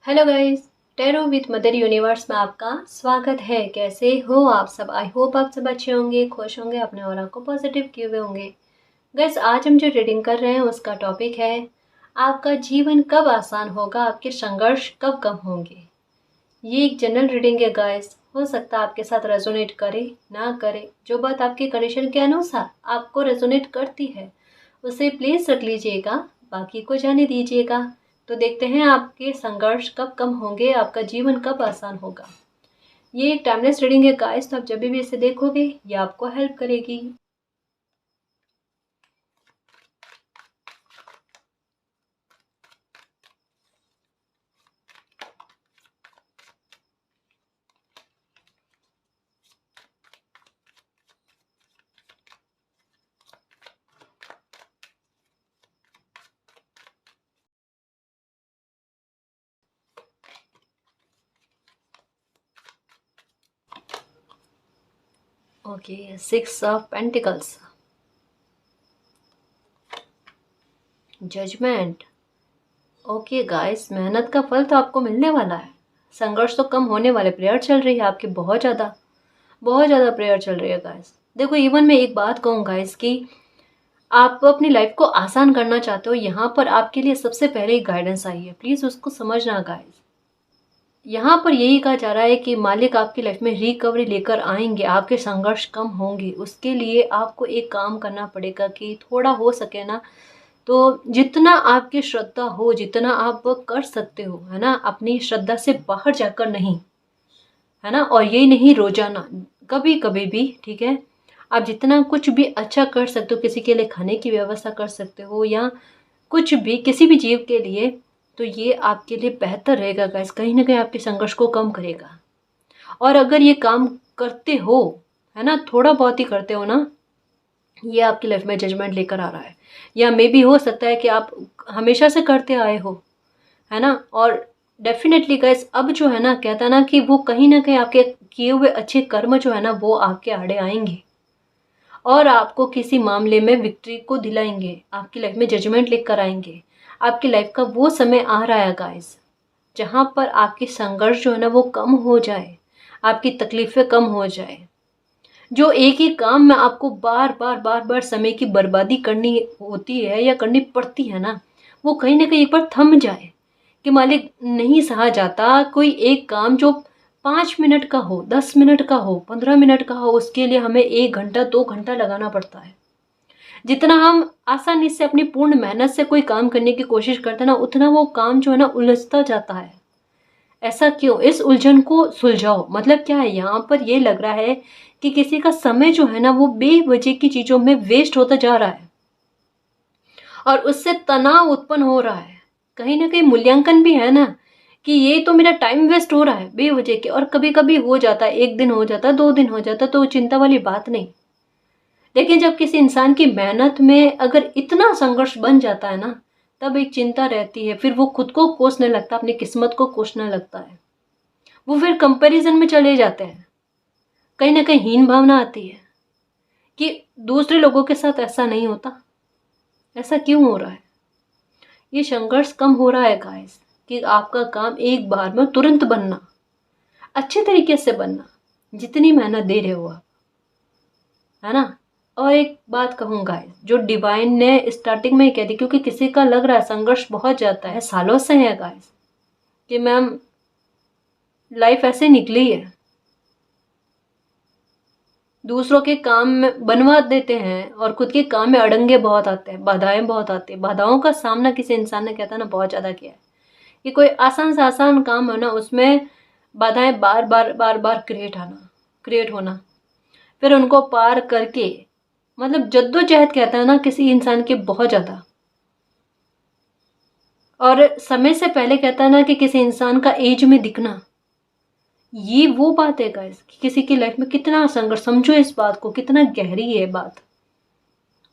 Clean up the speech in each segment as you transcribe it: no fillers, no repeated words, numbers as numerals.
Hello guys, tarot with mother universe में आपका स्वागत है। कैसे हो आप सब? आई होप आप सब अच्छे होंगे, खुश होंगे, अपने ऑरा को पॉजिटिव किए हुए होंगे। गाइस, आज हम जो रीडिंग कर रहे हैं उसका टॉपिक है आपका जीवन कब आसान होगा, आपके संघर्ष कब कम होंगे। ये एक जनरल रीडिंग है गाइस, हो सकता है आपके साथ रेजोनेट करे ना करे। जो बात आपके कंडीशन के अनुसार आपको रेजोनेट करती है उसे प्लीज रख लीजिएगा, बाकी को जाने दीजिएगा। तो देखते हैं आपके संघर्ष कब कम होंगे, आपका जीवन कब आसान होगा। ये एक टाइमलेस रीडिंग है गाइस, तो आप जब भी इसे देखोगे ये आपको हेल्प करेगी। Okay, 6 of pentacles, judgement. Okay guys, मेहनत का फल तो आपको मिलने वाला है। संघर्ष तो कम होने वाले, प्रेयर चल रही है आपकी, बहुत ज़्यादा प्रेयर चल रही है गाइस। देखो, इवन मैं एक बात कहूँ गाइस कि आप अपनी लाइफ को आसान करना चाहते हो, यहाँ पर आपके लिए सबसे पहले एक गाइडेंस आई है, प्लीज़ उसको समझना गाइस। यहाँ पर यही कहा जा रहा है कि मालिक आपकी लाइफ में रिकवरी लेकर आएंगे, आपके संघर्ष कम होंगे। उसके लिए आपको एक काम करना पड़ेगा कि थोड़ा हो सके ना तो जितना आपकी श्रद्धा हो, जितना आप कर सकते हो, है ना, अपनी श्रद्धा से बाहर जाकर नहीं, है ना। और यही नहीं, रोजाना, कभी कभी भी, ठीक है। आप जितना कुछ भी अच्छा कर सकते हो, किसी के लिए खाने की व्यवस्था कर सकते हो या कुछ भी किसी भी जीव के लिए, तो ये आपके लिए बेहतर रहेगा गाइस। कहीं ना कहीं आपके संघर्ष को कम करेगा। और अगर ये काम करते हो, है ना, थोड़ा बहुत ही करते हो ना, ये आपकी लाइफ में जजमेंट लेकर आ रहा है। या मे भी हो सकता है कि आप हमेशा से करते आए हो, है ना। और डेफिनेटली गाइस, अब जो है ना, कहता है ना कि वो कहीं ना कहीं आपके किए हुए अच्छे कर्म जो है ना वो आपके आड़े आएंगे और आपको किसी मामले में विक्ट्री को दिलाएंगे, आपकी लाइफ में जजमेंट लेकर आएंगे। आपकी लाइफ का वो समय आ रहा है गाइस जहाँ पर आपकी संघर्ष जो है ना वो कम हो जाए, आपकी तकलीफें कम हो जाए। जो एक ही काम में आपको बार बार बार बार समय की बर्बादी करनी होती है या करनी पड़ती है ना, वो कहीं ना कहीं एक बार थम जाए कि मालिक नहीं सहा जाता। कोई एक काम जो 5 मिनट का हो, 10 मिनट का हो, 15 मिनट का हो, उसके लिए हमें 1 घंटा 2 घंटा लगाना पड़ता है। जितना हम आसानी से अपनी पूर्ण मेहनत से कोई काम करने की कोशिश करते हैं ना, उतना वो काम जो है ना उलझता जाता है। ऐसा क्यों? इस उलझन को सुलझाओ। मतलब क्या है, यहाँ पर ये लग रहा है कि किसी का समय जो है ना वो बेवजह की चीजों में वेस्ट होता जा रहा है और उससे तनाव उत्पन्न हो रहा है। कहीं ना कहीं मूल्यांकन भी है ना कि ये तो मेरा टाइम वेस्ट हो रहा है बेवजह के। और कभी कभी हो जाता है, 1 दिन हो जाता है, 2 दिन हो जाता है, तो चिंता वाली बात नहीं। लेकिन जब किसी इंसान की मेहनत में अगर इतना संघर्ष बन जाता है ना, तब एक चिंता रहती है। फिर वो खुद को कोसने लगता है, अपनी किस्मत को कोसने लगता है। वो फिर कंपैरिजन में चले जाते हैं। कहीं ना कहीं हीन भावना आती है कि दूसरे लोगों के साथ ऐसा नहीं होता, ऐसा क्यों हो रहा है। ये संघर्ष कम हो रहा है गाइस कि आपका काम एक बार में तुरंत बनना, अच्छे तरीके से बनना, जितनी मेहनत दे रहे हो आप, है ना। और एक बात कहूँगा, जो डिवाइन ने स्टार्टिंग में ही कह दी, क्योंकि किसी का लग रहा है संघर्ष बहुत जाता है, सालों से है गाइस, कि मैम लाइफ ऐसे निकली है, दूसरों के काम में बनवा देते हैं और खुद के काम में अड़ंगे बहुत आते हैं, बाधाएं बहुत आती हैं। बाधाओं का सामना किसी इंसान ने, कहता है ना, बहुत ज़्यादा किया है कि कोई आसान से आसान काम हो ना, उसमें बाधाएं बार बार बार बार क्रिएट होना, फिर उनको पार करके, मतलब जद्दोजहद, कहता है ना, किसी इंसान के बहुत ज़्यादा। और समय से पहले, कहता है ना, कि किसी इंसान का एज में दिखना, ये वो बात है गाइस कि किसी की लाइफ में कितना संघर्ष, समझो इस बात को, कितना गहरी है बात।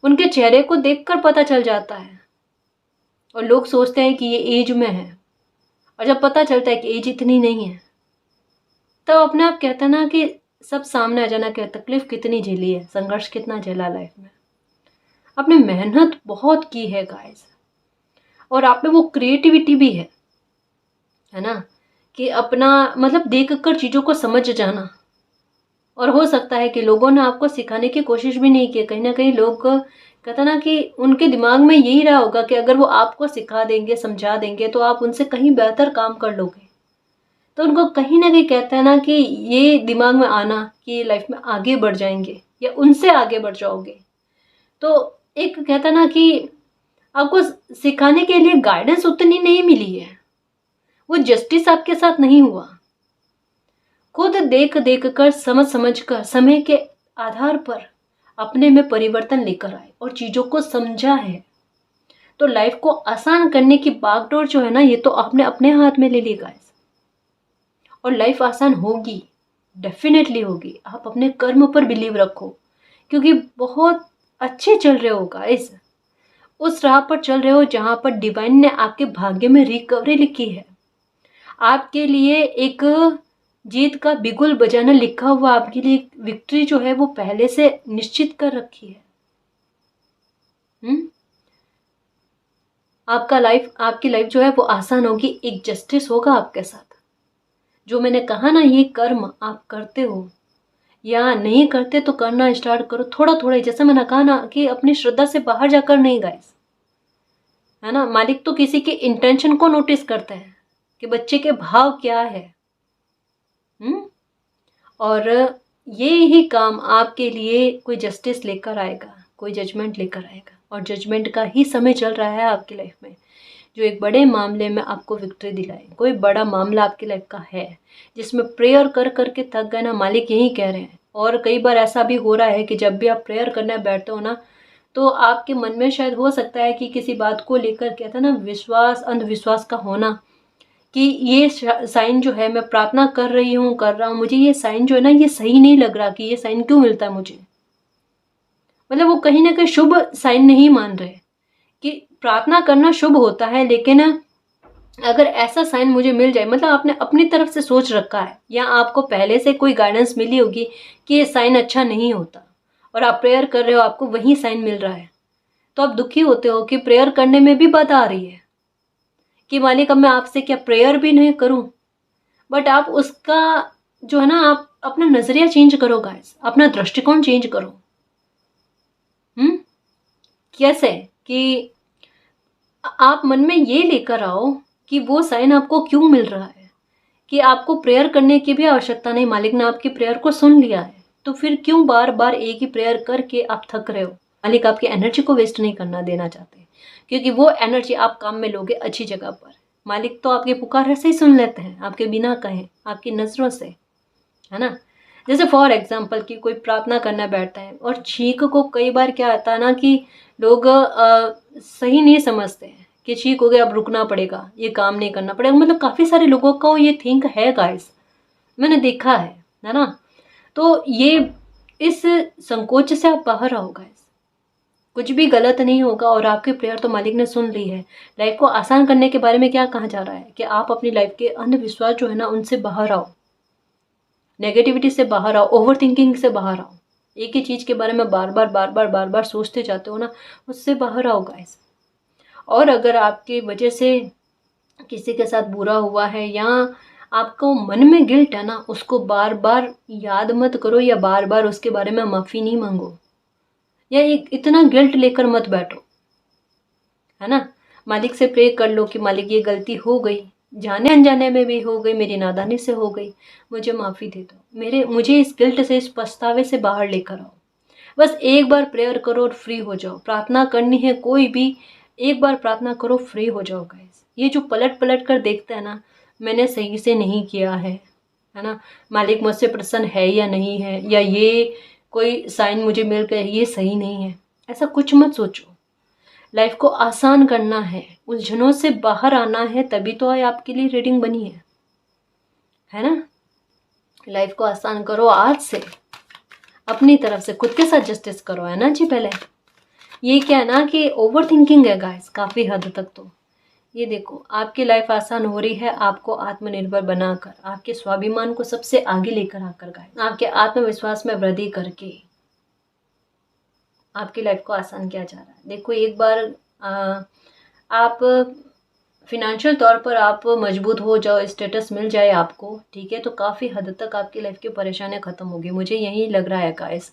उनके चेहरे को देखकर पता चल जाता है। और लोग सोचते हैं कि ये एज में है, और जब पता चलता है कि एज इतनी नहीं है, तब अपने आप कहता है ना कि सब सामने आ जाना कि तकलीफ कितनी झेली है, संघर्ष कितना झेला लाइफ में। आपने मेहनत बहुत की है गाइस, और आप में वो क्रिएटिविटी भी है है ना, कि अपना मतलब देख कर चीज़ों को समझ जाना। और हो सकता है कि लोगों ने आपको सिखाने की कोशिश भी नहीं की, कहीं ना कहीं लोग कहता ना कि उनके दिमाग में यही रहा होगा कि अगर वो आपको सिखा देंगे, समझा देंगे, तो आप उनसे कहीं बेहतर काम कर लोगे। तो उनको कहीं ना कहीं कहता है ना कि ये दिमाग में आना कि लाइफ में आगे बढ़ जाएंगे या उनसे आगे बढ़ जाओगे। तो एक कहता ना कि आपको सिखाने के लिए गाइडेंस उतनी नहीं मिली है, वो जस्टिस आपके साथ नहीं हुआ। खुद देख देख कर, समझ समझ कर, समय के आधार पर अपने में परिवर्तन लेकर आए और चीजों को समझा है। तो लाइफ को आसान करने की बागडोर जो है ना, ये तो आपने अपने हाथ में ले ली गाइस। और लाइफ आसान होगी, डेफिनेटली होगी। आप अपने कर्म पर बिलीव रखो, क्योंकि बहुत अच्छे चल रहे हो गाइस। उस राह पर चल रहे हो जहां पर डिवाइन ने आपके भाग्य में रिकवरी लिखी है। आपके लिए एक जीत का बिगुल बजाना लिखा हुआ, आपके लिए विक्ट्री जो है वो पहले से निश्चित कर रखी है। आपकी लाइफ जो है वो आसान होगी, एक जस्टिस होगा आपके साथ। जो मैंने कहा ना, ये कर्म आप करते हो या नहीं करते तो करना स्टार्ट करो थोड़ा थोड़ा। जैसे मैंने कहा ना कि अपनी श्रद्धा से बाहर जाकर नहीं गाइस, है ना। मालिक तो किसी के इंटेंशन को नोटिस करते हैं कि बच्चे के भाव क्या है। और ये ही काम आपके लिए कोई जस्टिस लेकर आएगा, कोई जजमेंट लेकर आएगा। और जजमेंट का ही समय चल रहा है आपकी लाइफ में, जो एक बड़े मामले में आपको विक्ट्री दिलाए। कोई बड़ा मामला आपकी लाइफ का है जिसमें प्रेयर कर करके थक गए ना, मालिक यही कह रहे हैं। और कई बार ऐसा भी हो रहा है कि जब भी आप प्रेयर करने बैठते हो ना, तो आपके मन में शायद हो सकता है कि किसी बात को लेकर, कहता है ना, विश्वास अंधविश्वास का होना, कि ये साइन जो है, मैं प्रार्थना कर रही हूँ, कर रहा हूँ, मुझे ये साइन जो है ना, ये सही नहीं लग रहा, कि ये साइन क्यों मिलता है मुझे। मतलब वो कहीं ना कहीं शुभ साइन नहीं मान रहे। कि प्रार्थना करना शुभ होता है, लेकिन अगर ऐसा साइन मुझे मिल जाए, मतलब आपने अपनी तरफ से सोच रखा है या आपको पहले से कोई गाइडेंस मिली होगी कि ये साइन अच्छा नहीं होता, और आप प्रेयर कर रहे हो, आपको वही साइन मिल रहा है, तो आप दुखी होते हो कि प्रेयर करने में भी बाधा आ रही है कि मालिक अब मैं आपसे क्या प्रेयर भी नहीं करूं। बट आप उसका जो है ना, आप अपना नजरिया चेंज करो गाइस, अपना दृष्टिकोण चेंज करो। कैसे कि आप मन में ये लेकर आओ कि वो साइन आपको क्यों मिल रहा है, कि आपको प्रेयर करने की भी आवश्यकता नहीं, मालिक ने आपकी प्रेयर को सुन लिया है। तो फिर क्यों बार बार एक ही प्रेयर करके आप थक रहे हो। मालिक आपकी एनर्जी को वेस्ट नहीं करना देना चाहते, क्योंकि वो एनर्जी आप काम में लोगे अच्छी जगह पर। मालिक तो आपकी पुकार ऐसे ही सुन लेते हैं, आपके बिना कहे, आपकी नजरों से, है ना। जैसे फॉर एग्जाम्पल कि कोई प्रार्थना करना बैठता है और छींक को कई बार क्या आता है ना कि लोग सही नहीं समझते हैं कि छींक हो गया अब रुकना पड़ेगा, ये काम नहीं करना पड़ेगा। मतलब काफ़ी सारे लोगों का ये थिंक है गाइस, मैंने देखा है ना। तो ये इस संकोच से आप बाहर आओ गाइस, कुछ भी गलत नहीं होगा और आपकी प्रेयर तो मालिक ने सुन ली है। लाइफ को आसान करने के बारे में क्या कहा जा रहा है कि आप अपनी लाइफ के अंधविश्वास जो है ना, उनसे बाहर आओ, नेगेटिविटी से बाहर आओ, ओवर थिंकिंग से बाहर आओ। एक ही चीज के बारे में बार बार सोचते जाते हो ना, उससे बाहर आओ गाइस। और अगर आपकी वजह से किसी के साथ बुरा हुआ है या आपको मन में गिल्ट है ना, उसको बार बार याद मत करो या बार बार उसके बारे में माफी नहीं मांगो, या एक इतना गिल्ट लेकर मत बैठो, है ना। मालिक से प्रे कर लो कि मालिक ये गलती हो गई, जाने अनजाने में भी हो गई, मेरी नादानी से हो गई, मुझे माफ़ी दे दो, मुझे इस गिल्ट से, इस पछतावे से बाहर लेकर आओ। बस एक बार प्रेयर करो और फ्री हो जाओ। प्रार्थना करनी है कोई भी, एक बार प्रार्थना करो, फ्री हो जाओ गाइस। ये जो पलट पलट कर देखता है ना, मैंने सही से नहीं किया है ना, मालिक मुझसे प्रसन्न है या नहीं है, या ये कोई साइन मुझे मिल गया, ये सही नहीं है, ऐसा कुछ मत सोचो। लाइफ को आसान करना है, उलझनों से बाहर आना है, तभी तो आपके लिए रीडिंग बनी है ना। लाइफ को आसान करो आज से, अपनी तरफ से खुद के साथ जस्टिस करो, है ना जी। पहले ये क्या है ना कि ओवर थिंकिंग है गाइस काफ़ी हद तक। तो ये देखो, आपकी लाइफ आसान हो रही है आपको आत्मनिर्भर बनाकर, आपके स्वाभिमान को सबसे आगे लेकर आकर गाइस, आपके आत्मविश्वास में वृद्धि करके आपकी लाइफ को आसान किया जा रहा है। देखो एक बार आप फिनेंशियल तौर पर आप मजबूत हो जाओ, स्टेटस मिल जाए आपको, ठीक है, तो काफ़ी हद तक आपकी लाइफ की परेशानियाँ ख़त्म होगी। मुझे यही लग रहा है गाइस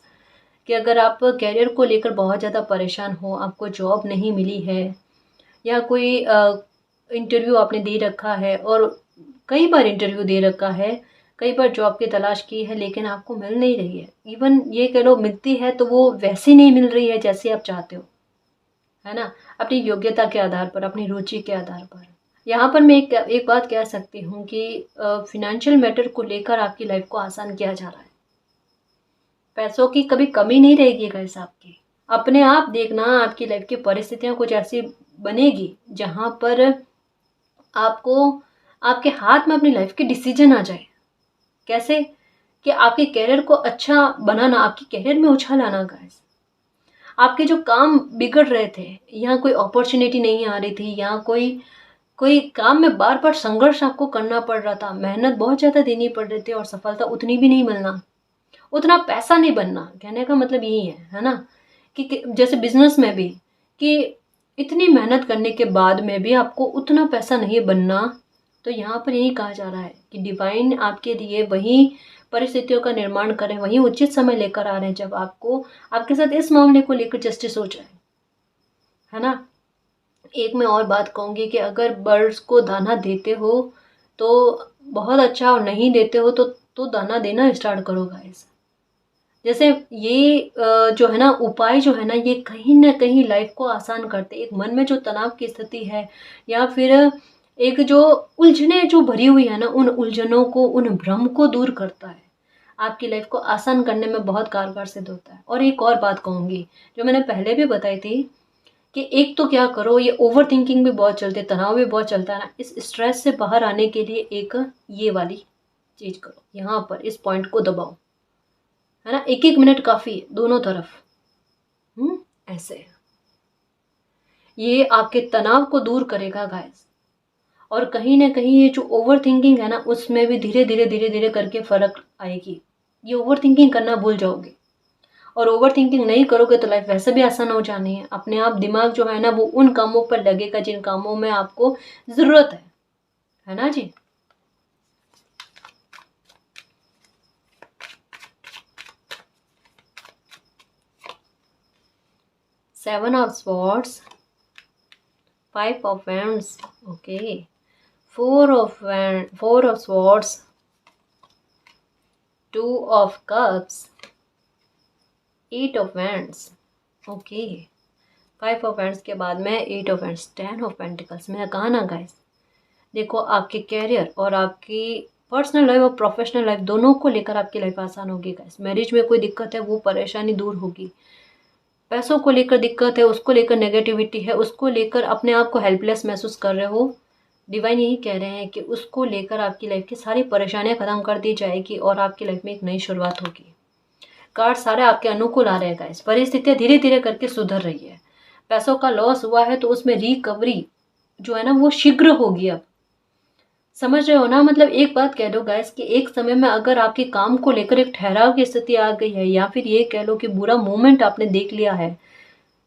कि अगर आप करियर को लेकर बहुत ज़्यादा परेशान हो, आपको जॉब नहीं मिली है या कोई इंटरव्यू आपने दे रखा है और कई बार इंटरव्यू दे रखा है, कई बार जॉब की तलाश की है लेकिन आपको मिल नहीं रही है। इवन ये कह लो मिलती है तो वो वैसी नहीं मिल रही है जैसे आप चाहते हो, है ना? अपनी योग्यता के आधार पर, अपनी रुचि के आधार पर। यहाँ पर मैं एक बात कह सकती हूँ कि फ़ाइनेंशियल मैटर को लेकर आपकी लाइफ़ को आसान किया जा रहा है। पैसों की कभी कमी नहीं रहेगी गाइस आपकी। अपने आप देखना आपकी लाइफ़ की परिस्थितियाँ कुछ ऐसी बनेगी जहाँ पर आपको आपके हाथ में अपनी लाइफ़ के डिसीज़न आ जाए। कैसे? कि आपके करियर को अच्छा बनाना, आपके करियर में उछाल आना गाइस। आपके जो काम बिगड़ रहे थे, यहाँ कोई अपॉर्च्युनिटी नहीं आ रही थी, यहाँ कोई कोई काम में बार-बार संघर्ष आपको करना पड़ रहा था, मेहनत बहुत ज़्यादा देनी पड़ रही थी और सफलता उतनी भी नहीं मिलना, उतना पैसा नहीं बनना, कहने का मतलब यही है ना? कि जैसे बिज़नेस में भी कि इतनी मेहनत करने के बाद में भी आपको उतना पैसा नहीं बनना, तो यहाँ पर यही कहा जा रहा है कि डिवाइन आपके लिए वही परिस्थितियों का निर्माण करें, वही उचित समय लेकर आ रहे हैं जब आपको आपके साथ इस मामले को लेकर जस्टिस हो जाए, है ना? एक मैं और बात कहूँगी कि अगर बर्ड्स को दाना देते हो तो बहुत अच्छा और नहीं देते हो तो दाना देना स्टार्ट करो गाइस। जैसे ये जो है ना उपाय जो है ना ये कहीं न कहीं लाइफ को आसान करते हैं। एक मन में जो तनाव की स्थिति है या फिर एक जो उलझने जो भरी हुई है ना उन उलझनों को, उन भ्रम को दूर करता है। आपकी लाइफ को आसान करने में बहुत कारगर सिद्ध होता है। और एक और बात कहूँगी जो मैंने पहले भी बताई थी कि एक तो क्या करो, ये ओवरथिंकिंग भी बहुत चलती है, तनाव भी बहुत चलता है ना, इस स्ट्रेस से बाहर आने के लिए एक ये वाली चीज़ करो, यहाँ पर इस पॉइंट को दबाओ, है ना? 1-1 मिनट काफ़ी है दोनों तरफ। ऐसे। ये आपके तनाव को दूर करेगा गाइस। और कहीं न कहीं ये जो ओवरथिंकिंग है ना, उसमें भी धीरे-धीरे करके फ़र्क आएगी। ये ओवरथिंकिंग करना भूल जाओगे। और ओवरथिंकिंग नहीं करोगे तो लाइफ वैसे भी आसान हो जानी है। अपने आप दिमाग जो है ना वो उन कामों पर लगेगा जिन कामों में आपको ज़रूरत है ना जी? Seven of swords, 5 of wands, okay, 4 of swords, 2 of cups, 8 of wands, okay, 5 of wands के बाद में 8 ऑफ wands, 10 ऑफ पेंटिकल्स। मैंने कहा ना गाइस, देखो आपके कैरियर और आपकी पर्सनल लाइफ और प्रोफेशनल लाइफ दोनों को लेकर आपकी लाइफ आसान होगी गाइस। मैरिज में कोई दिक्कत है वो परेशानी दूर होगी। पैसों को लेकर दिक्कत है, उसको लेकर नेगेटिविटी है, उसको लेकर अपने आप को हेल्पलेस महसूस कर रहे हो, डिवाइन यही कह रहे हैं कि उसको लेकर आपकी लाइफ की सारी परेशानियां खत्म कर दी जाएगी और आपकी लाइफ में एक नई शुरुआत होगी। कार्ड सारे आपके अनुकूल आ रहे हैं गाइस। परिस्थितियां धीरे धीरे करके सुधर रही है। पैसों का लॉस हुआ है तो उसमें रिकवरी जो है ना वो शीघ्र होगी। अब समझ रहे हो ना? मतलब एक बात कह दो गाइस कि एक समय में अगर आपके काम को लेकर एक ठहराव की स्थिति आ गई है या फिर ये कह लो कि बुरा मोमेंट आपने देख लिया है,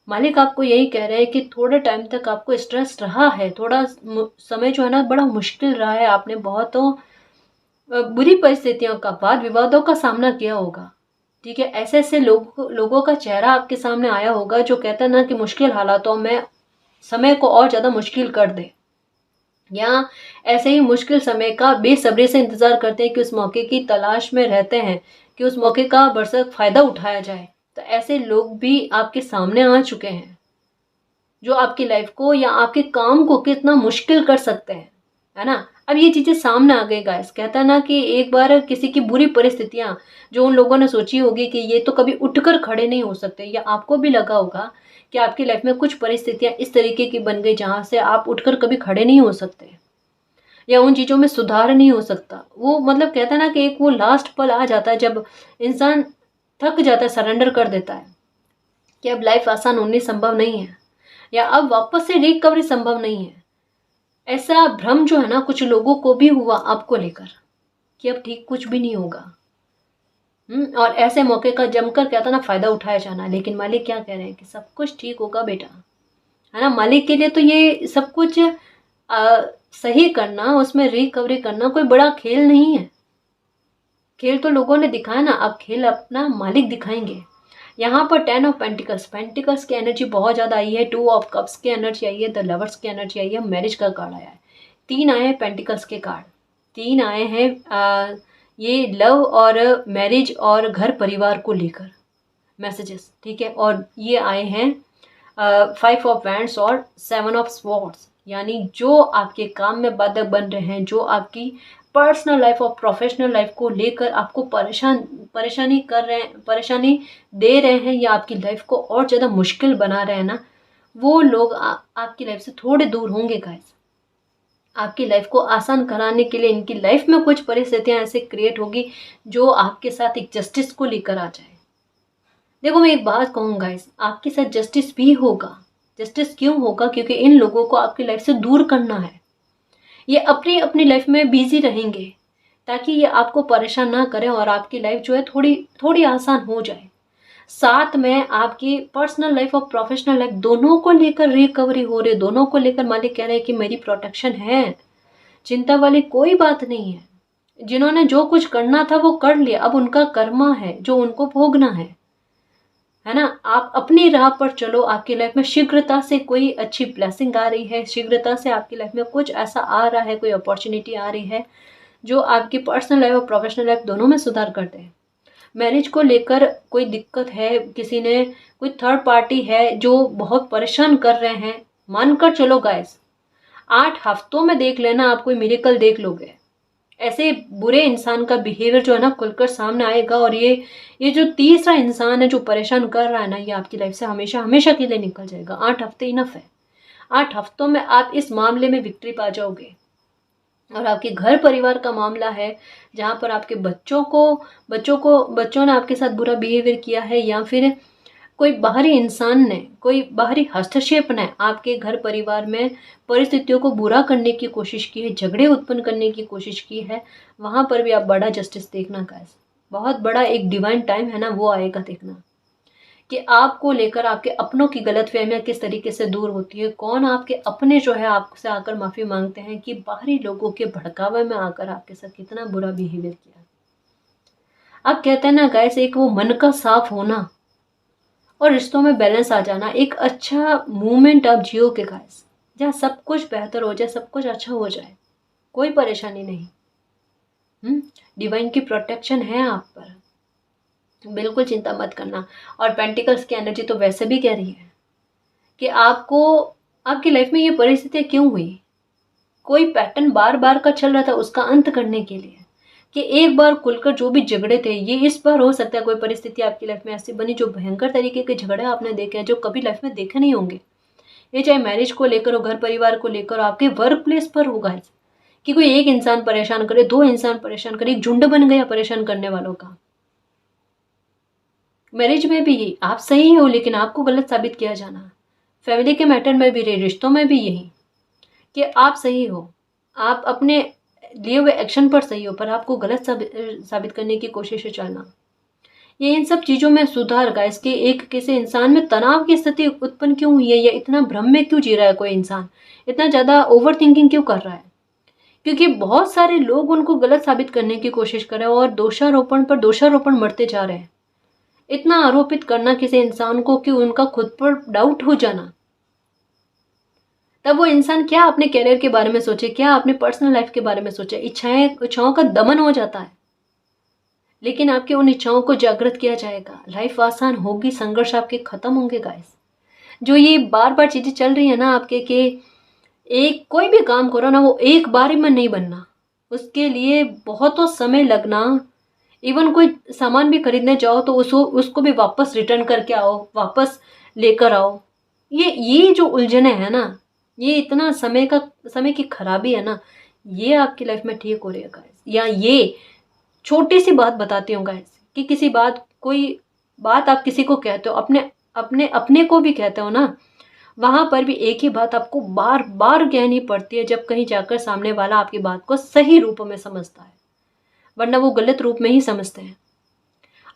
मालिक आपको यही कह रहे हैं कि थोड़े टाइम तक आपको स्ट्रेस रहा है, थोड़ा समय जो है ना बड़ा मुश्किल रहा है, आपने बहुत बुरी परिस्थितियों का, वाद विवादों का सामना किया होगा, ठीक है? ऐसे ऐसे लोगों का चेहरा आपके सामने आया होगा जो कहता है ना कि मुश्किल हालातों में समय को और ज़्यादा मुश्किल कर दे, या ऐसे ही मुश्किल समय का बेसब्री से इंतजार करते हैं कि उस मौके की तलाश में रहते हैं कि उस मौके का भरसक फायदा उठाया जाए। तो ऐसे लोग भी आपके सामने आ चुके हैं जो आपकी लाइफ को या आपके काम को कितना मुश्किल कर सकते हैं, है ना? अब ये चीजें सामने आ गई गाइस। कहता है ना कि एक बार किसी की बुरी परिस्थितियां जो उन लोगों ने सोची होगी कि ये तो कभी उठकर खड़े नहीं हो सकते, या आपको भी लगा होगा कि आपकी लाइफ में कुछ परिस्थितियां इस तरीके की बन गई जहां से आप उठकर कभी खड़े नहीं हो सकते या उन चीज़ों में सुधार नहीं हो सकता। वो मतलब कहता है ना कि एक वो लास्ट पल आ जाता है जब इंसान थक जाता है, सरेंडर कर देता है कि अब लाइफ आसान होनी संभव नहीं है या अब वापस से रिकवरी संभव नहीं है। ऐसा भ्रम जो है ना कुछ लोगों को भी हुआ आपको लेकर कि अब ठीक कुछ भी नहीं होगा। और ऐसे मौके का जमकर कहता ना फायदा उठाया जाना। लेकिन मालिक क्या कह रहे हैं कि सब कुछ ठीक होगा बेटा, है ना? मालिक के लिए तो ये सब कुछ सही करना, उसमें रिकवरी करना कोई बड़ा खेल नहीं है। खेल तो लोगों ने दिखाया ना, अब खेल अपना मालिक दिखाएंगे। यहाँ पर 10 ऑफ पेंटिकल्स, पेंटिकल्स की एनर्जी बहुत ज़्यादा आई है, 2 ऑफ कप्स की एनर्जी आई है, द लवर्स की एनर्जी आई है, मैरिज का कार्ड आया है, 3 आए हैं पेंटिकल्स के कार्ड, 3 आए हैं ये लव और मैरिज और घर परिवार को लेकर मैसेजेस, ठीक है। और ये आए हैं 5 ऑफ वैंड्स और 7 ऑफ स्वॉर्ड्स, यानी जो आपके काम में बाधक बन रहे हैं, जो आपकी पर्सनल लाइफ और प्रोफेशनल लाइफ को लेकर आपको परेशानी कर रहे हैं, परेशानी दे रहे हैं, या आपकी लाइफ को और ज़्यादा मुश्किल बना रहे हैं ना, वो लोग आपकी लाइफ से थोड़े दूर होंगे गाइस। आपकी लाइफ को आसान कराने के लिए इनकी लाइफ में कुछ परिस्थितियां ऐसे क्रिएट होगी जो आपके साथ एक जस्टिस को लेकर आ जाए। देखो मैं एक बात कहूँ गाइस, आपके साथ जस्टिस भी होगा। जस्टिस क्यों होगा? क्योंकि इन लोगों को आपकी लाइफ से दूर करना है। ये अपनी अपनी लाइफ में बिजी रहेंगे ताकि ये आपको परेशान ना करें और आपकी लाइफ जो है थोड़ी थोड़ी आसान हो जाए। साथ में आपकी पर्सनल लाइफ और प्रोफेशनल लाइफ दोनों को लेकर रिकवरी हो रही है, दोनों को लेकर मालिक कह रहे हैं कि मेरी प्रोटेक्शन है, चिंता वाली कोई बात नहीं है। जिन्होंने जो कुछ करना था वो कर लिया, अब उनका कर्मा है जो उनको भोगना है ना। आप अपनी राह पर चलो, आपकी लाइफ में शीघ्रता से कोई अच्छी ब्लेसिंग आ रही है, शीघ्रता से आपकी लाइफ में कुछ ऐसा आ रहा है, कोई अपॉर्चुनिटी आ रही है जो आपकी पर्सनल लाइफ और प्रोफेशनल लाइफ दोनों में सुधार करते हैं। मैरिज को लेकर कोई दिक्कत है, किसी ने कोई थर्ड पार्टी है जो बहुत परेशान कर रहे हैं, मानकर चलो गाइस 8 हफ्तों में देख लेना, आप कोई मिरेकल देख लोगे। ऐसे बुरे इंसान का बिहेवियर जो है ना खुलकर सामने आएगा, और ये जो तीसरा इंसान है जो परेशान कर रहा है ना, ये आपकी लाइफ से हमेशा हमेशा के लिए निकल जाएगा। 8 हफ्ते इनफ है। 8 हफ्तों में आप इस मामले में विक्ट्री पा जाओगे। और आपके घर परिवार का मामला है जहाँ पर आपके बच्चों ने आपके साथ बुरा बिहेवियर किया है, या फिर कोई बाहरी इंसान ने, कोई बाहरी हस्तक्षेप ने आपके घर परिवार में परिस्थितियों को बुरा करने की कोशिश की है, झगड़े उत्पन्न करने की कोशिश की है, वहाँ पर भी आप बड़ा जस्टिस देखना गाइस। बहुत बड़ा एक डिवाइन टाइम है ना, वो आएगा देखना कि आपको लेकर आपके अपनों की गलतफहमियां किस तरीके से दूर होती है। कौन आपके अपने जो है आपसे आकर माफ़ी मांगते हैं कि बाहरी लोगों के भड़कावे में आकर आपके साथ कितना बुरा बिहेवियर किया। आप कहते हैं ना गाइस, एक वो मन का साफ होना और रिश्तों में बैलेंस आ जाना, एक अच्छा मूवमेंट आप जियो के गाइस, जहाँ सब कुछ बेहतर हो जाए, सब कुछ अच्छा हो जाए, कोई परेशानी नहीं। डिवाइन की प्रोटेक्शन है आप पर, बिल्कुल चिंता मत करना। और पेंटिकल्स की एनर्जी तो वैसे भी कह रही है कि आपको आपकी लाइफ में ये परिस्थितियाँ क्यों हुई, कोई पैटर्न बार बार का चल रहा था, उसका अंत करने के लिए कि एक बार खुलकर जो भी झगड़े थे, ये इस बार हो सकता है कोई परिस्थिति आपकी लाइफ में ऐसी बनी जो भयंकर तरीके के झगड़े आपने देखे हैं जो कभी लाइफ में देखे नहीं होंगे। ये चाहे मैरिज को लेकर हो, घर परिवार को लेकर, आपके वर्क प्लेस पर होगा कि कोई एक इंसान परेशान करे, 2 इंसान परेशान करे, एक झुंड बन गया परेशान करने वालों का। मैरिज में भी यही, आप सही हो लेकिन आपको गलत साबित किया जाना। फैमिली के मैटर में भी रही, रिश्तों में भी यही कि आप सही हो, आप अपने लिए हुए एक्शन पर सही हो, पर आपको गलत साबित करने की कोशिश से चलना। ये इन सब चीज़ों में सुधार गाइस कि एक किसी इंसान में तनाव की स्थिति उत्पन्न क्यों हुई है, या इतना भ्रम में क्यों जी रहा है कोई इंसान, इतना ज़्यादा ओवर थिंकिंग क्यों कर रहा है, क्योंकि बहुत सारे लोग उनको गलत साबित करने की कोशिश कर रहे हैं और दोषारोपण पर दोषारोपण मरते जा रहे हैं। इतना आरोपित करना किसी इंसान को कि उनका खुद पर डाउट हो जाना, तब वो इंसान क्या अपने करियर के बारे में सोचे, क्या अपने पर्सनल लाइफ के बारे में सोचे, इच्छाओं का दमन हो जाता है। लेकिन आपके उन इच्छाओं को जागृत किया जाएगा, लाइफ आसान होगी, संघर्ष आपके खत्म होंगे गाइस। जो ये बार बार चीजें चल रही है ना आपके कि एक कोई भी काम करो ना, वो एक बार में नहीं बनना, उसके लिए बहुत तो समय लगना। इवन कोई सामान भी खरीदने जाओ तो उसको भी वापस रिटर्न करके आओ, वापस लेकर आओ। ये जो उलझने हैं ना, ये इतना समय की खराबी है ना, ये आपकी लाइफ में ठीक हो रही है गाइस। या ये छोटी सी बात बताती हूँ गाइस कि कोई बात आप किसी को कहते हो, अपने को भी कहते हो ना, वहां पर भी एक ही बात आपको बार बार कहनी पड़ती है जब कहीं जाकर सामने वाला आपकी बात को सही रूप में समझता है, वरना वो गलत रूप में ही समझते हैं।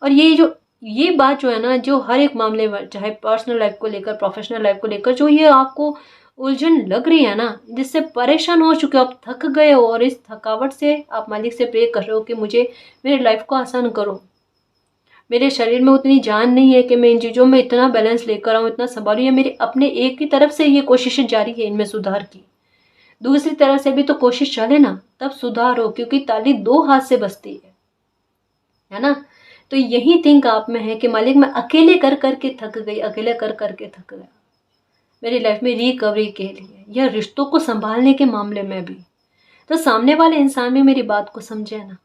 और ये बात जो है ना, जो हर एक मामले में, चाहे पर्सनल लाइफ को लेकर, प्रोफेशनल लाइफ को लेकर, जो ये आपको उलझन लग रही है ना, जिससे परेशान हो चुके हो, आप थक गए हो, और इस थकावट से आप मालिक से प्रे कर रहे हो कि मुझे मेरी लाइफ को आसान करो। मेरे शरीर में उतनी जान नहीं है कि मैं इन चीज़ों में इतना बैलेंस लेकर आऊँ, इतना संभालूँ, या मेरी अपने एक ही तरफ से ये कोशिशें जारी है इनमें सुधार की, दूसरी तरफ से भी तो कोशिश चले ना, तब सुधार हो, क्योंकि ताली दो हाथ से बजती है ना। तो यही थिंक आप में है कि मालिक मैं अकेले कर करके थक गई, अकेले कर करके थक गया मेरी लाइफ में रिकवरी के लिए या रिश्तों को संभालने के मामले में भी। तो सामने वाले इंसान भी मेरी बात को समझे ना,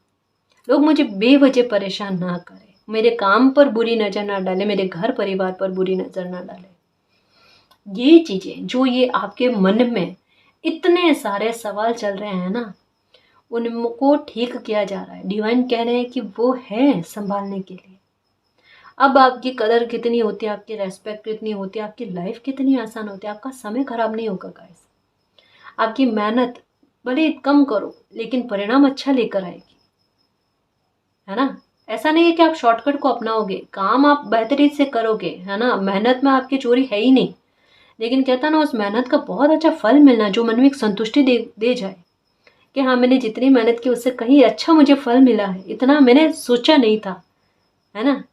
लोग मुझे बेवजह परेशान ना करें, मेरे काम पर बुरी नज़र ना डाले, मेरे घर परिवार पर बुरी नज़र ना डाले। ये चीज़ें जो ये आपके मन में इतने सारे सवाल चल रहे हैं ना, उनको ठीक किया जा रहा है। डिवाइन कह रहे हैं कि वो है संभालने के लिए। अब आपकी कदर कितनी होती है, आपकी रेस्पेक्ट कितनी होती है, आपकी लाइफ कितनी आसान होती है, आपका समय खराब नहीं होगा गाइस। आपकी मेहनत भले कम करो लेकिन परिणाम अच्छा लेकर आएगी, है ना। ऐसा नहीं है कि आप शॉर्टकट को अपनाओगे, काम आप बेहतरीन से करोगे, है ना। मेहनत में आपकी चोरी है ही नहीं, लेकिन कहता ना उस मेहनत का बहुत अच्छा फल मिलना, जो मन में एक संतुष्टि दे जाए कि हाँ मैंने जितनी मेहनत की उससे कहीं अच्छा मुझे फल मिला है, इतना मैंने सोचा नहीं था, है ना।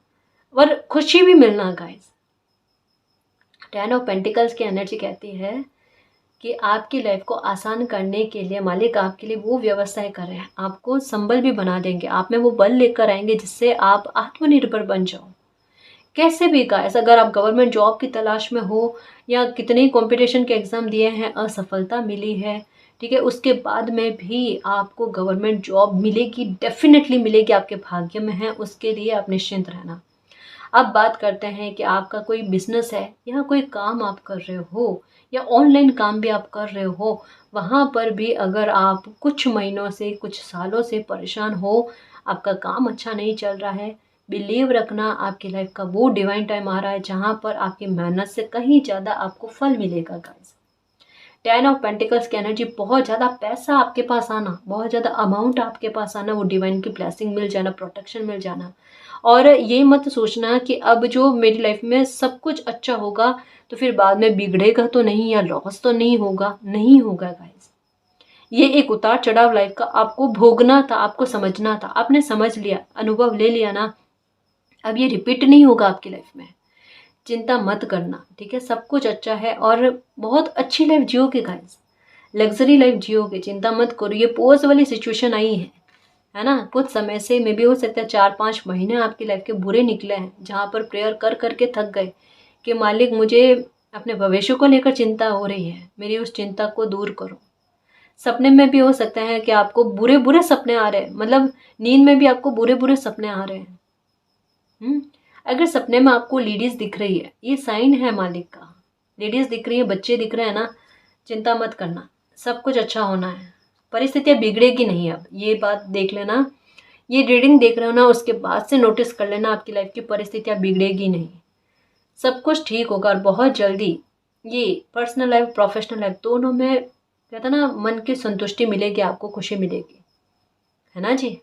और खुशी भी मिलना गाइस। 10 ऑफ पेंटिकल्स की एनर्जी कहती है कि आपकी लाइफ को आसान करने के लिए मालिक आपके लिए वो व्यवस्थाएं कर रहे हैं, आपको संबल भी बना देंगे, आप में वो बल लेकर आएंगे जिससे आप आत्मनिर्भर बन जाओ। कैसे भी गाइस, अगर आप गवर्नमेंट जॉब की तलाश में हो या कितने ही कॉम्पिटिशन के एग्ज़ाम दिए हैं, असफलता मिली है, ठीक है, उसके बाद में भी आपको गवर्नमेंट जॉब मिलेगी, डेफिनेटली मिलेगी, आपके भाग्य में है, उसके लिए आप निश्चिंत रहना। अब बात करते हैं कि आपका कोई बिजनेस है या कोई काम आप कर रहे हो या ऑनलाइन काम भी आप कर रहे हो, वहाँ पर भी अगर आप कुछ महीनों से कुछ सालों से परेशान हो, आपका काम अच्छा नहीं चल रहा है, बिलीव रखना आपकी लाइफ का वो डिवाइन टाइम आ रहा है जहाँ पर आपकी मेहनत से कहीं ज़्यादा आपको फल मिलेगा गाइस। 10 ऑफ पेंटिकल्स की एनर्जी, बहुत ज़्यादा पैसा आपके पास आना, बहुत ज़्यादा अमाउंट आपके पास आना, वो डिवाइन की ब्लेसिंग मिल जाना, प्रोटेक्शन मिल जाना। और ये मत सोचना कि अब जो मेरी लाइफ में सब कुछ अच्छा होगा तो फिर बाद में बिगड़ेगा तो नहीं, या लॉस तो नहीं होगा, नहीं होगा गाइस। ये एक उतार चढ़ाव लाइफ का आपको भोगना था, आपको समझना था, आपने समझ लिया, अनुभव ले लिया ना, अब ये रिपीट नहीं होगा आपकी लाइफ में। चिंता मत करना, ठीक है, सब कुछ अच्छा है और बहुत अच्छी लाइफ जियोगे गाइस, लग्जरी लाइफ जियोगे, चिंता मत करो। ये पोज वाली सिचुएशन आई है ना, कुछ समय से मे भी हो सकता है 4-5 महीने आपकी लाइफ के बुरे निकले हैं, जहाँ पर प्रेयर कर करके थक गए कि मालिक मुझे अपने भविष्य को लेकर चिंता हो रही है, मेरी उस चिंता को दूर करो। सपने में भी हो सकता है कि आपको बुरे बुरे सपने आ रहे हैं, मतलब नींद में भी आपको बुरे बुरे सपने आ रहे हैं। अगर सपने में आपको लेडीज दिख रही है, ये साइन है मालिक का, लेडीज दिख रही है, बच्चे दिख रहे हैं ना, चिंता मत करना, सब कुछ अच्छा होना है, परिस्थितियाँ बिगड़ेगी नहीं। अब ये बात देख लेना, ये रीडिंग देख रहे हो ना, उसके बाद से नोटिस कर लेना आपकी लाइफ की परिस्थितियाँ बिगड़ेगी नहीं, सब कुछ ठीक होगा। और बहुत जल्दी ये पर्सनल लाइफ प्रोफेशनल लाइफ दोनों में कहता ना मन की संतुष्टि मिलेगी, आपको खुशी मिलेगी, है ना जी।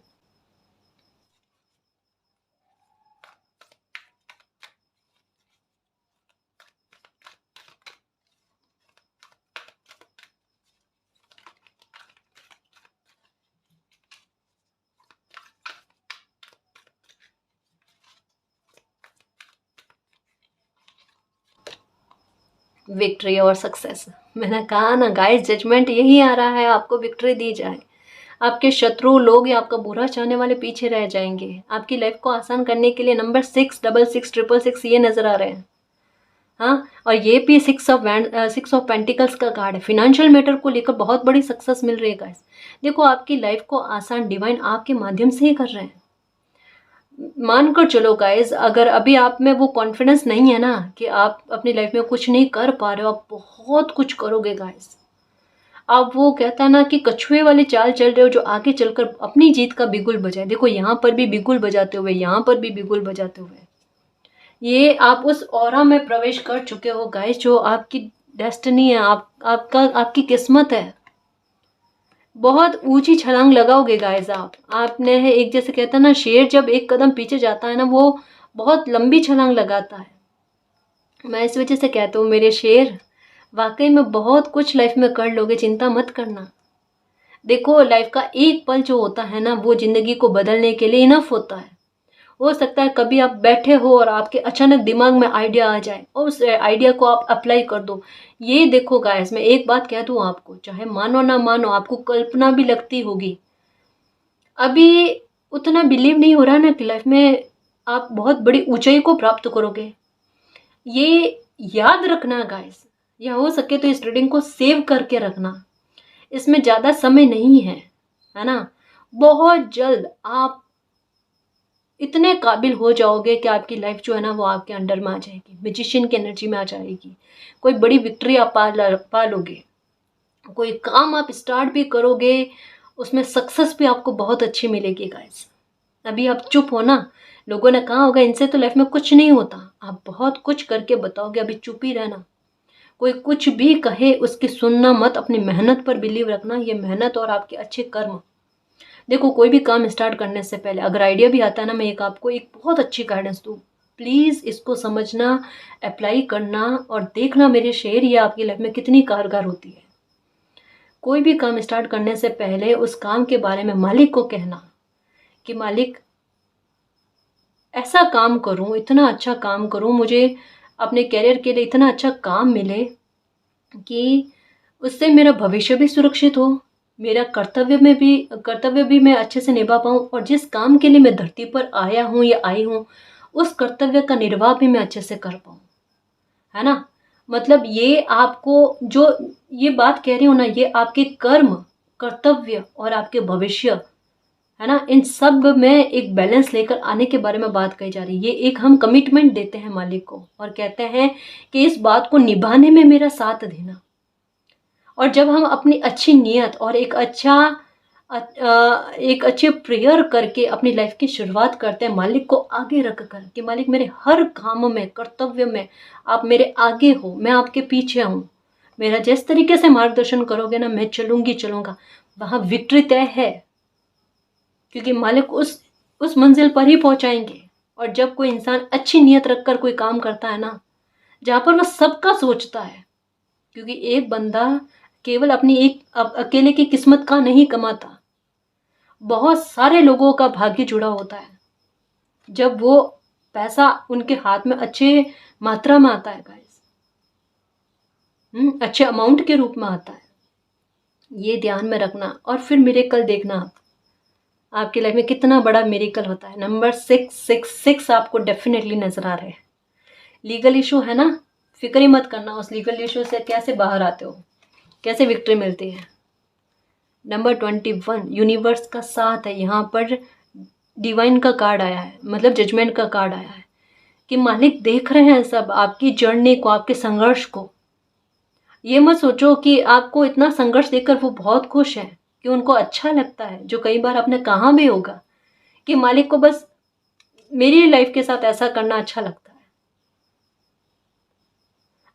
विक्ट्री और सक्सेस, मैंने कहा ना गाइस, जजमेंट यही आ रहा है, आपको विक्ट्री दी जाए, आपके शत्रु लोग या आपका बुरा चाहने वाले पीछे रह जाएंगे। आपकी लाइफ को आसान करने के लिए नंबर 666 ये नजर आ रहे हैं। हाँ, और ये भी 6 ऑफ पेंटिकल्स का कार्ड है, फिनेंशियल मैटर को लेकर बहुत बड़ी सक्सेस मिल रही है गाइस। देखो आपकी लाइफ को आसान डिवाइन आपके माध्यम से ही कर रहे हैं। मान कर चलो गाइज, अगर अभी आप में वो कॉन्फिडेंस नहीं है ना कि आप अपनी लाइफ में कुछ नहीं कर पा रहे हो, आप बहुत कुछ करोगे गाइज। आप वो कहता है ना कि कछुए वाली चाल चल रहे हो, जो आगे चलकर अपनी जीत का बिगुल बजाए। देखो यहाँ पर भी बिगुल बजाते हुए, यहाँ पर भी बिगुल बजाते हुए, ये आप उस ऑरा में प्रवेश कर चुके हो गाइज, जो आपकी डेस्टिनी है, आपकी किस्मत है। बहुत ऊंची छलांग लगाओगे गाइस आपने एक, जैसे कहता है ना शेर जब एक कदम पीछे जाता है ना, वो बहुत लंबी छलांग लगाता है। मैं इस वजह से कहता हूँ मेरे शेर, वाकई में बहुत कुछ लाइफ में कर लोगे, चिंता मत करना। देखो लाइफ का एक पल जो होता है ना, वो ज़िंदगी को बदलने के लिए इनफ होता है। हो सकता है कभी आप बैठे हो और आपके अचानक दिमाग में आइडिया आ जाए और उस आइडिया को आप अप्लाई कर दो। ये देखो गाइस, मैं एक बात कह दूं आपको, चाहे मानो ना मानो, आपको कल्पना भी लगती होगी, अभी उतना बिलीव नहीं हो रहा ना कि लाइफ में आप बहुत बड़ी ऊंचाई को प्राप्त करोगे। ये याद रखना गाइस, या हो सके तो इस रीडिंग को सेव करके रखना। इसमें ज़्यादा समय नहीं है ना। बहुत जल्द आप इतने काबिल हो जाओगे कि आपकी लाइफ जो है ना वो आपके अंडर में आ जाएगी, मैजिशियन की एनर्जी में आ जाएगी। कोई बड़ी विक्ट्री आप पा लोगे। कोई काम आप स्टार्ट भी करोगे, उसमें सक्सेस भी आपको बहुत अच्छी मिलेगी गाइस। अभी आप चुप हो ना, लोगों ने कहा होगा इनसे तो लाइफ में कुछ नहीं होता, आप बहुत कुछ करके बताओगे। अभी चुप ही रहना, कोई कुछ भी कहे उसकी सुनना मत, अपनी मेहनत पर बिलीव रखना। ये मेहनत और आपके अच्छे कर्म। देखो कोई भी काम स्टार्ट करने से पहले अगर आइडिया भी आता है ना, मैं एक आपको एक बहुत अच्छी गाइडेंस दूँ, प्लीज़ इसको समझना, अप्लाई करना और देखना मेरे शेर ये आपकी लाइफ में कितनी कारगर होती है। कोई भी काम स्टार्ट करने से पहले उस काम के बारे में मालिक को कहना कि मालिक ऐसा काम करूं, इतना अच्छा काम करूं, मुझे अपने करियर के लिए इतना अच्छा काम मिले कि उससे मेरा भविष्य भी सुरक्षित हो, मेरा कर्तव्य भी मैं अच्छे से निभा पाऊँ, और जिस काम के लिए मैं धरती पर आया हूँ या आई हूँ उस कर्तव्य का निर्वाह भी मैं अच्छे से कर पाऊँ, है ना। मतलब ये आपको जो ये बात कह रही हूँ ना, ये आपके कर्म, कर्तव्य और आपके भविष्य, है ना, इन सब में एक बैलेंस लेकर आने के बारे में बात कही जा रही है। ये एक हम कमिटमेंट देते हैं मालिक को और कहते हैं कि इस बात को निभाने में मेरा साथ देना। और जब हम अपनी अच्छी नीयत और एक अच्छे प्रेयर करके अपनी लाइफ की शुरुआत करते हैं, मालिक को आगे रख कर कि मालिक मेरे हर काम में, कर्तव्य में आप मेरे आगे हो, मैं आपके पीछे हूँ, मेरा जिस तरीके से मार्गदर्शन करोगे ना मैं चलूँगा, वहाँ विक्ट्री तय है, क्योंकि मालिक उस मंजिल पर ही पहुँचाएंगे। और जब कोई इंसान अच्छी नीयत रखकर कोई काम करता है ना, जहाँ पर वह सबका सोचता है, क्योंकि एक बंदा केवल अपनी एक अकेले की किस्मत का नहीं कमाता, बहुत सारे लोगों का भाग्य जुड़ा होता है। जब वो पैसा उनके हाथ में अच्छे मात्रा में आता है गाइस, अच्छे अमाउंट के रूप में आता है, ये ध्यान में रखना। और फिर मिरेकल देखना आप, आपकी लाइफ में कितना बड़ा मिरेकल होता है। नंबर 666 आपको डेफिनेटली नजर आ रहा है। लीगल इशू है ना, फिक्र ही मत करना, उस लीगल इशू से कैसे बाहर आते हो, कैसे विक्ट्री मिलती है। नंबर 21 यूनिवर्स का साथ है, यहाँ पर डिवाइन का कार्ड आया है, मतलब जजमेंट का कार्ड आया है कि मालिक देख रहे हैं सब आपकी जर्नी को, आपके संघर्ष को। ये मत सोचो कि आपको इतना संघर्ष देखकर वो बहुत खुश हैं, कि उनको अच्छा लगता है, जो कई बार आपने कहा भी होगा कि मालिक को बस मेरी लाइफ के साथ ऐसा करना अच्छा लगता है।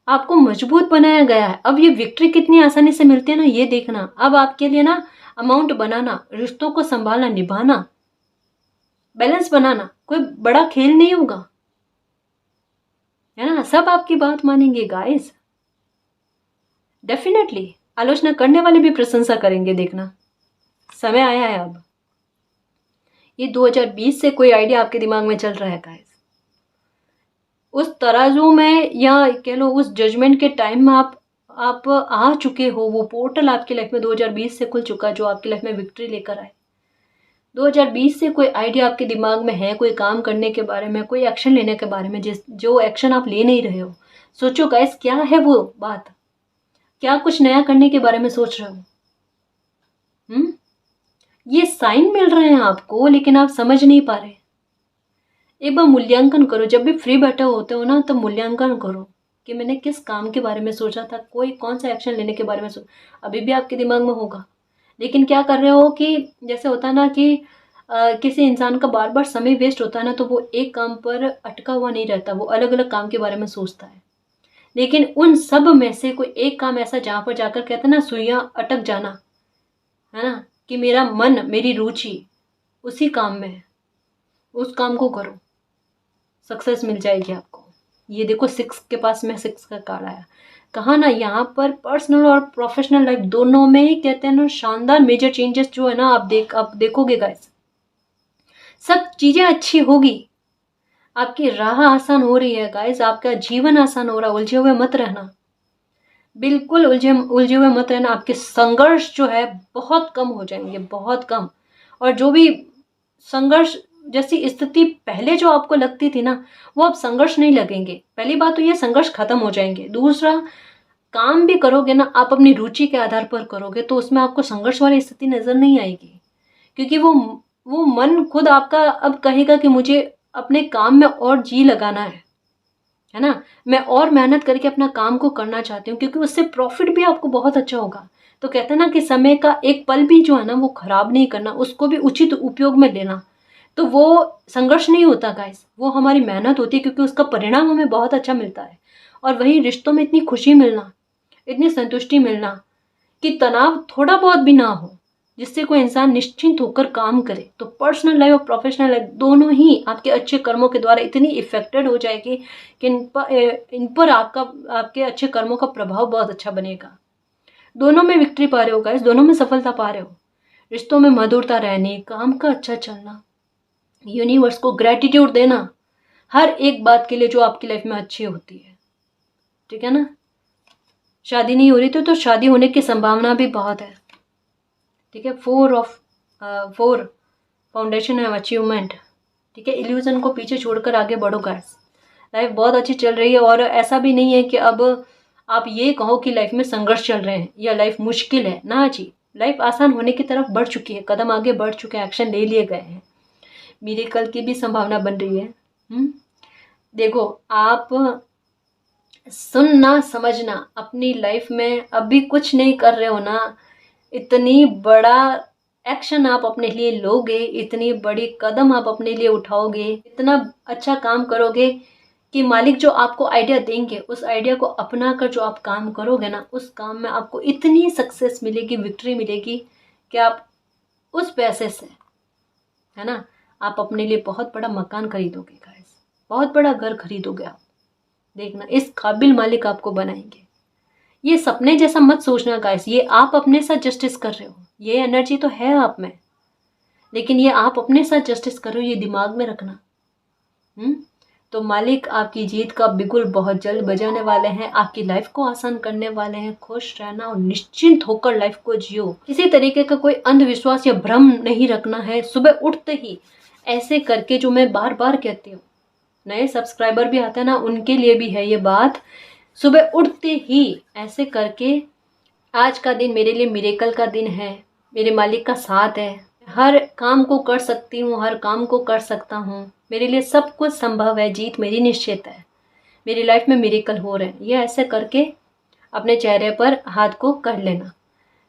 आपको मजबूत बनाया गया है। अब ये विक्ट्री कितनी आसानी से मिलती है ना, ये देखना। अब आपके लिए ना अमाउंट बनाना, रिश्तों को संभालना, निभाना, बैलेंस बनाना कोई बड़ा खेल नहीं होगा, है ना। सब आपकी बात मानेंगे गाइस, डेफिनेटली। आलोचना करने वाले भी प्रशंसा करेंगे, देखना समय आया है अब। ये 2020 से कोई आइडिया आपके दिमाग में चल रहा है गाइस, उस तराजू में या कह लो उस जजमेंट के टाइम में आप आ चुके हो। वो पोर्टल आपकी लाइफ में 2020 से खुल चुका है, जो आपकी लाइफ में विक्ट्री लेकर आए। 2020 से कोई आइडिया आपके दिमाग में है, कोई काम करने के बारे में, कोई एक्शन लेने के बारे में, जो एक्शन आप ले नहीं रहे हो। सोचो गाइस, क्या है वो बात, क्या कुछ नया करने के बारे में सोच रहे हो। ये साइन मिल रहे हैं आपको, लेकिन आप समझ नहीं पा रहे। एक बार मूल्यांकन करो, जब भी फ्री बैठे होते हो ना, तब मूल्यांकन करो कि मैंने किस काम के बारे में सोचा था, कोई कौन सा एक्शन लेने के बारे में अभी भी आपके दिमाग में होगा, लेकिन क्या कर रहे हो कि जैसे होता है ना कि किसी इंसान का बार बार समय वेस्ट होता है ना, तो वो एक काम पर अटका हुआ नहीं रहता, वो अलग अलग काम के बारे में सोचता है। लेकिन उन सब में से कोई एक काम ऐसा जहाँ पर जाकर कहते हैं ना सुइयां अटक जाना, है ना, कि मेरा मन, मेरी रुचि उसी काम में है, उस काम को करो, सक्सेस मिल जाएगी आपको। ये देखो 6 के पास में 6 का कार्ड आया, कहा ना, यहाँ पर पर्सनल और प्रोफेशनल लाइफ दोनों में ही कहते हैं ना शानदार मेजर चेंजेस जो है ना आप देखोगे गाइस। सब चीज़ें अच्छी होगी, आपकी राह आसान हो रही है गाइस, आपका जीवन आसान हो रहा है। उलझे हुए मत रहना, बिल्कुल उलझे उलझे हुए मत रहना। आपके संघर्ष जो है बहुत कम हो जाएंगे, बहुत कम। और जो भी संघर्ष जैसी स्थिति पहले जो आपको लगती थी ना, वो अब संघर्ष नहीं लगेंगे। पहली बात तो ये, संघर्ष खत्म हो जाएंगे। दूसरा, काम भी करोगे ना आप अपनी रुचि के आधार पर करोगे तो उसमें आपको संघर्ष वाली स्थिति नजर नहीं आएगी, क्योंकि वो मन खुद आपका अब कहेगा कि मुझे अपने काम में और जी लगाना है ना, मैं और मेहनत करके अपना काम को करना चाहती हूँ, क्योंकि उससे प्रॉफिट भी आपको बहुत अच्छा होगा। तो कहते हैं ना कि समय का एक पल भी जो है ना वो खराब नहीं करना, उसको भी उचित उपयोग में लेना। तो वो संघर्ष नहीं होता गाइस, वो हमारी मेहनत होती है, क्योंकि उसका परिणाम हमें बहुत अच्छा मिलता है। और वही रिश्तों में इतनी खुशी मिलना, इतनी संतुष्टि मिलना कि तनाव थोड़ा बहुत भी ना हो, जिससे कोई इंसान निश्चिंत होकर काम करे। तो पर्सनल लाइफ और प्रोफेशनल लाइफ दोनों ही आपके अच्छे कर्मों के द्वारा इतनी इफेक्टेड हो जाएगी कि इन पर आपके अच्छे कर्मों का प्रभाव बहुत अच्छा बनेगा। दोनों में विक्ट्री पा रहे हो गाइस, दोनों में सफलता पा रहे हो। रिश्तों में मधुरता रहनी, काम का अच्छा चलना, यूनिवर्स को ग्रेटिट्यूड देना हर एक बात के लिए जो आपकी लाइफ में अच्छी होती है। ठीक है ना। शादी नहीं हो रही तो शादी होने की संभावना भी बहुत है। ठीक है। 4 फाउंडेशन ऑफ अचीवमेंट। ठीक है। इल्यूजन को पीछे छोड़कर आगे बढ़ो गाइस, लाइफ बहुत अच्छी चल रही है। और ऐसा भी नहीं है कि अब आप ये कहो कि लाइफ में संघर्ष चल रहे हैं या लाइफ मुश्किल है ना जी, लाइफ आसान होने की तरफ बढ़ चुकी है, कदम आगे बढ़ चुके हैं, एक्शन ले लिए गए हैं, मिरेकल की भी संभावना बन रही है। देखो, आप सुनना समझना अपनी लाइफ में अभी कुछ नहीं कर रहे हो ना, इतनी बड़ा एक्शन आप अपने लिए लोगे, इतनी बड़ी कदम आप अपने लिए उठाओगे, इतना अच्छा काम करोगे कि मालिक जो आपको आइडिया देंगे उस आइडिया को अपना कर जो आप काम करोगे ना, उस काम में आपको इतनी सक्सेस मिलेगी, विक्ट्री मिलेगी कि आप उस पैसे से, है ना, आप अपने लिए बहुत बड़ा मकान खरीदोगे गाइस, बहुत बड़ा घर खरीदोगे आप। देखना, इस काबिल मालिक आपको बनाएंगे। ये सपने जैसा मत सोचना गाइस, ये आप अपने साथ जस्टिस कर रहे हो, ये एनर्जी तो है आप में, लेकिन ये आप अपने साथ जस्टिस कर रहे हो, ये दिमाग में रखना। तो मालिक आपकी जीत का बिगुल बहुत जल्द बजाने वाले हैं, आपकी लाइफ को आसान करने वाले हैं। खुश रहना और निश्चिंत होकर लाइफ को जियो। किसी तरीके का कोई अंधविश्वास या भ्रम नहीं रखना है। सुबह उठते ही ऐसे करके, जो मैं बार बार कहती हूँ, नए सब्सक्राइबर भी आते हैं ना, उनके लिए भी है ये बात। सुबह उठते ही ऐसे करके, आज का दिन मेरे लिए मिरेकल का दिन है, मेरे मालिक का साथ है, हर काम को कर सकती हूँ, हर काम को कर सकता हूँ, मेरे लिए सब कुछ संभव है, जीत मेरी निश्चित है, मेरी लाइफ में मिरेकल हो रहे हैं। ये ऐसे करके अपने चेहरे पर हाथ को कर लेना।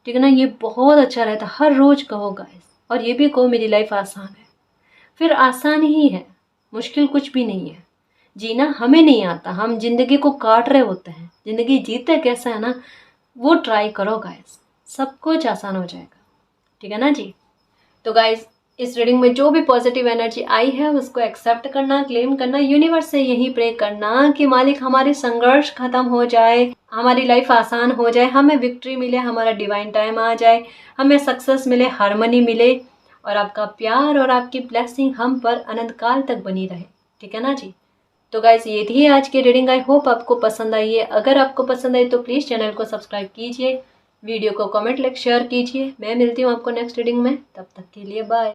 ठीक है ना। ये बहुत अच्छा रहता है, हर रोज कहो गाइस, और ये भी कहो मेरी लाइफ आसान है। फिर आसान ही है, मुश्किल कुछ भी नहीं है। जीना हमें नहीं आता, हम जिंदगी को काट रहे होते हैं। जिंदगी जीते कैसा है ना, वो ट्राई करो गाइस, सब कुछ आसान हो जाएगा। ठीक है ना जी। तो गाइस, इस रीडिंग में जो भी पॉजिटिव एनर्जी आई है उसको एक्सेप्ट करना, क्लेम करना, यूनिवर्स से यही प्रे करना कि मालिक हमारे संघर्ष खत्म हो जाए, हमारी लाइफ आसान हो जाए, हमें विक्ट्री मिले, हमारा डिवाइन टाइम आ जाए, हमें सक्सेस मिले, हार्मनी मिले, और आपका प्यार और आपकी ब्लेसिंग हम पर अनंत काल तक बनी रहे। ठीक है ना जी। तो गाइस, ये थी आज की रीडिंग। आई होप आपको पसंद आई है। अगर आपको पसंद आई तो प्लीज़ चैनल को सब्सक्राइब कीजिए, वीडियो को कमेंट लाइक शेयर कीजिए। मैं मिलती हूँ आपको नेक्स्ट रीडिंग में, तब तक के लिए बाय।